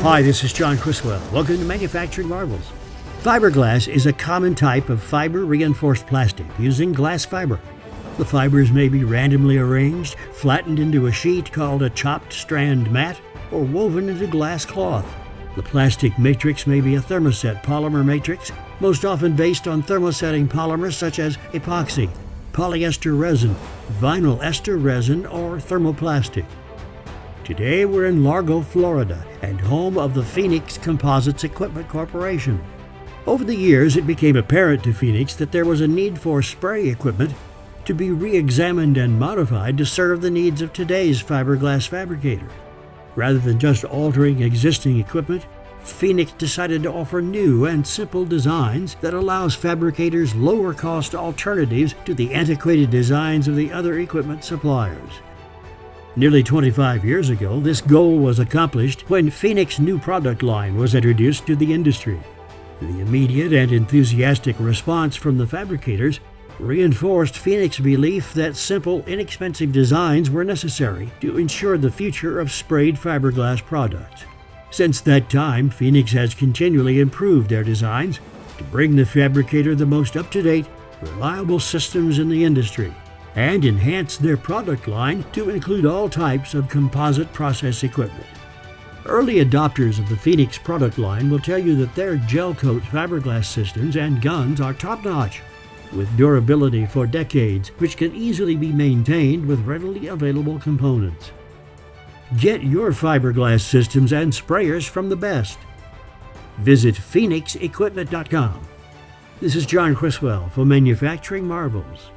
Hi, this is John Criswell. Welcome to Manufacturing Marvels. Fiberglass is a common type of fiber-reinforced plastic using glass fiber. The fibers may be randomly arranged, flattened into a sheet called a chopped strand mat, or woven into glass cloth. The plastic matrix may be a thermoset polymer matrix, most often based on thermosetting polymers such as epoxy, polyester resin, vinyl ester resin, or thermoplastic. Today we're in Largo, Florida, and home of the Phoenix Composites Equipment Corporation. Over the years, it became apparent to Phoenix that there was a need for spray equipment to be re-examined and modified to serve the needs of today's fiberglass fabricator. Rather than just altering existing equipment, Phoenix decided to offer new and simple designs that allows fabricators lower-cost alternatives to the antiquated designs of the other equipment suppliers. Nearly 25 years ago, this goal was accomplished when Phoenix's new product line was introduced to the industry. The immediate and enthusiastic response from the fabricators reinforced Phoenix's belief that simple, inexpensive designs were necessary to ensure the future of sprayed fiberglass products. Since that time, Phoenix has continually improved their designs to bring the fabricator the most up-to-date, reliable systems in the industry, and enhance their product line to include all types of composite process equipment. Early adopters of the Phoenix product line will tell you that their gel coat fiberglass systems and guns are top-notch, with durability for decades, which can easily be maintained with readily available components. Get your fiberglass systems and sprayers from the best. Visit phoenixequipment.com. This is John Criswell for Manufacturing Marvels.